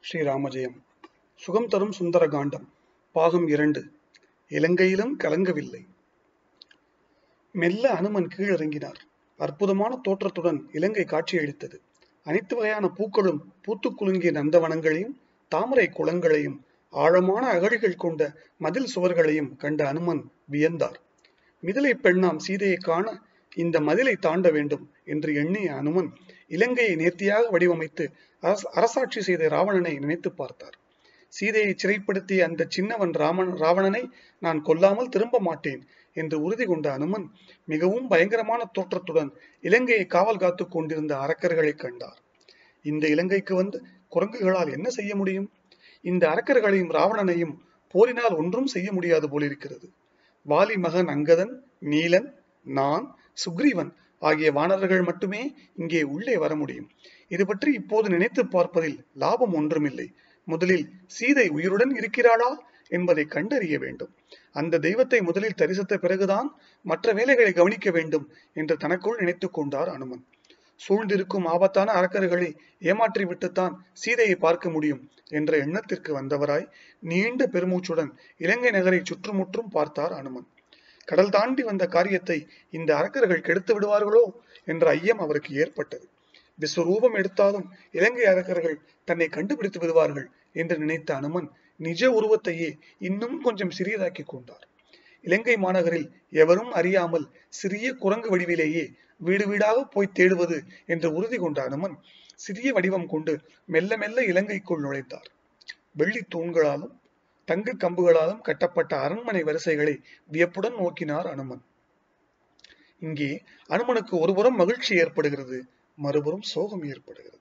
ஸ்ரீராமஜெயம். சுகம் தரும் சுந்தர காண்டம் பாகம் 2. இலங்கையிலும் கலங்கவில்லை. மெல்ல அனுமன் கீழிறங்கினார். அற்புதமான தோற்றத்துடன் இலங்கை காட்சியளித்தது. அனைத்து வகையான பூக்களும் பூத்து குலுங்கிய நந்தவனங்களையும் தாமரை குளங்களையும் ஆழமான அகழிகள் கொண்ட மதில் சுவர்களையும் கண்ட அனுமன் வியந்தார். மிதிலை பெண்ணாம் சீதையை காண இந்த மதிலை தாண்ட வேண்டும் என்று எண்ணிய அனுமன் இலங்கையை நேர்த்தியாக வடிவமைத்து அரசாட்சி செய்த ராவணனை நினைத்து பார்த்தார். சீதையை சிறைப்படுத்திய அந்த சின்னவன் ராவணனை நான் கொல்லாமல் திரும்ப மாட்டேன் என்று உறுதி கொண்ட அனுமன் மிகவும் பயங்கரமான தோற்றத்துடன் இலங்கையை காவல் காத்து கொண்டிருந்த அரக்கர்களை கண்டார். இந்த இலங்கைக்கு வந்து குரங்குகளால் என்ன செய்ய முடியும்? இந்த அரக்கர்களையும் ராவணனையும் போரினால் ஒன்றும் செய்ய முடியாது போலிருக்கிறது. வாலி மகன் அங்கதன், நீலன், நான், சுக்ரீவன் ஆகிய வானரர்கள் மட்டுமே இங்கே உள்ளே வர முடியும். இது பற்றி இப்போது நினைத்து பார்ப்பதில் லாபம் ஒன்றுமில்லை. முதலில் சீதை உயிருடன் இருக்கிறாளா என்பதை கண்டறிய வேண்டும். அந்த தெய்வத்தை முதலில் தரிசித்த பிறகுதான் மற்ற வேலைகளை கவனிக்க வேண்டும் என்று தனக்குள் நினைத்துக் கொண்டார் அனுமன். சூழ்ந்திருக்கும் ஆபத்தான அரக்கர்களை ஏமாற்றி விட்டுத்தான் சீதையை பார்க்க முடியும் என்ற எண்ணத்திற்கு வந்தவராய் நீண்ட பெருமூச்சுடன் இலங்கை நகரை சுற்றுமுற்றும் பார்த்தார் அனுமன். கடல் தாண்டி வந்த காரியத்தை இந்த அரக்கர்கள் கெடுத்து விடுவார்களோ என்ற ஐயம் அவருக்கு ஏற்பட்டது. விஸ்வரூபம் எடுத்தாலும் இலங்கை அரக்கர்கள் தன்னை கண்டுபிடித்து விடுவார்கள் என்று நினைத்த அனுமன் நிஜ உருவத்தையே இன்னும் கொஞ்சம் சிறியதாக்கி கொண்டார். இலங்கை மாநகரில் எவரும் அறியாமல் சிறிய குரங்கு வடிவிலேயே வீடு வீடாக போய் தேடுவது என்று உறுதி கொண்ட அனுமன் சிறிய வடிவம் கொண்டு மெல்ல மெல்ல இலங்கைக்குள் நுழைத்தார். வெள்ளி தூண்களாலும் தங்க கம்புகளாலும் கட்டப்பட்ட அரண்மனை வரிசைகளை வியப்புடன் நோக்கினார் அனுமன். இங்கே அனுமனுக்கு ஒருபுறம் மகிழ்ச்சி ஏற்படுகிறது, மறுபுறம் சோகம் ஏற்படுகிறது.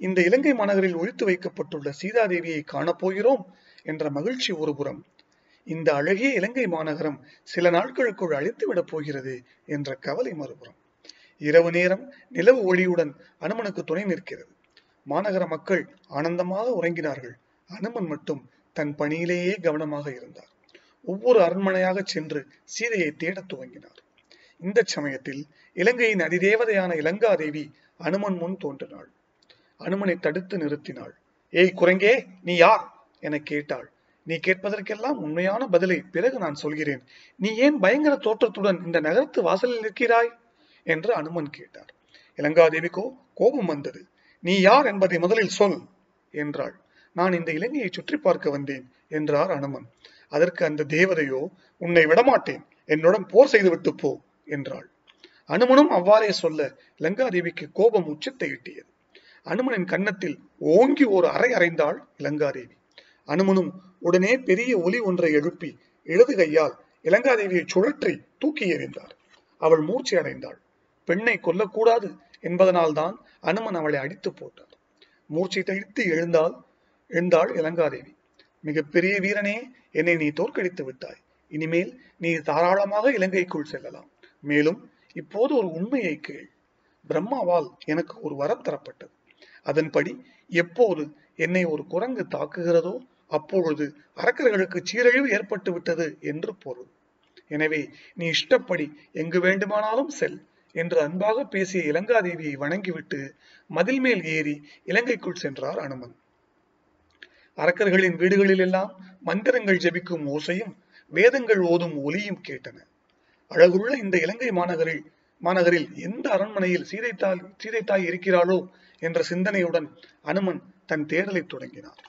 இந்த இலங்கை மாநகரில் ஒழித்து வைக்கப்பட்டுள்ள சீதாதேவியை காணப்போகிறோம் என்ற மகிழ்ச்சி ஒருபுறம், இந்த அழகிய இலங்கை மாநகரம் சில நாட்களுக்குள் அழித்துவிடப் போகிறது என்ற கவலை மறுபுறம். இரவு நேரம் நிலவு ஒளியுடன் அனுமனுக்கு துணை நிற்கிறது. மாநகர மக்கள் ஆனந்தமாக உறங்கினார்கள். அனுமன் மட்டும் தன் பணியிலேயே கவனமாக இருந்தார். ஒவ்வொரு அரண்மனையாக சென்று சீதையை தேடத் துவங்கினார். இந்த சமயத்தில் இலங்கையின் அதிதேவதையான இலங்காதேவி அனுமன் முன் தோன்றினாள். அனுமனை தடுத்து நிறுத்தினாள். ஏய் குரங்கே, நீ யார் என கேட்டாள். நீ கேட்பதற்கெல்லாம் உண்மையான பதிலை பிறகு நான் சொல்கிறேன். நீ ஏன் பயங்கர தோற்றத்துடன் இந்த நகரத்து வாசலில் நிற்கிறாய் என்று அனுமன் கேட்டார். இலங்காதேவிக்கோ கோபம் வந்தது. நீ யார் என்பதை முதலில் சொல் என்றாள். நான் இந்த இலங்கையை சுற்றி பார்க்க வந்தேன் என்றார் அனுமன். அதற்கு அந்த தேவதையோ, உன்னை விடமாட்டேன், என்னுடன் போர் செய்து விட்டு போ என்றாள். அனுமனும் அவ்வாறே சொல்ல இலங்காதேவிக்கு கோபம் உச்சத்தை எட்டியது. அனுமனின் கன்னத்தில் ஓங்கி ஒரு அறை அறைந்தாள் இலங்காதேவி. அனுமனும் உடனே பெரிய ஒலி ஒன்றை எழுப்பி இடது கையால் இலங்காதேவியை சுழற்றி தூக்கி எறிந்தார். அவள் மூர்ச்சி அடைந்தாள். பெண்ணை கொல்லக்கூடாது என்பதனால் தான் அனுமன் அவளை அடித்து போட்டார். மூர்ச்சை தடித்து எழுந்தாள் இலங்காதேவி. மிகப்பெரிய வீரனே, என்னை நீ தோற்கடித்து விட்டாய். இனிமேல் நீ தாராளமாக இலங்கைக்குள் செல்லலாம். மேலும் இப்போது ஒரு உண்மையை கேள். பிரம்மாவால் எனக்கு ஒரு வரம் தரப்பட்டது. அதன்படி எப்போது என்னை ஒரு குரங்கு தாக்குகிறதோ அப்பொழுது அரக்கர்களுக்கு சீரழிவு ஏற்பட்டு விட்டது என்று பொருள். எனவே நீ இஷ்டப்படி எங்கு வேண்டுமானாலும் செல் என்று அன்பாக பேசிய இலங்காதேவியை வணங்கிவிட்டு மதில் மேல் ஏறி இலங்கைக்குள் சென்றார் அனுமன். அரக்கர்களின் வீடுகளில் எல்லாம் மந்திரங்கள் ஜபிக்கும் ஓசையும் வேதங்கள் ஓதும் ஒலியும் கேட்டன. அழகுள்ள இந்த இலங்கை மாநகரில் எந்த அரண்மனையில் சீதை தாய் இருக்கிறாளோ என்ற சிந்தனையுடன் அனுமன் தன் தேடலை தொடங்கினார்.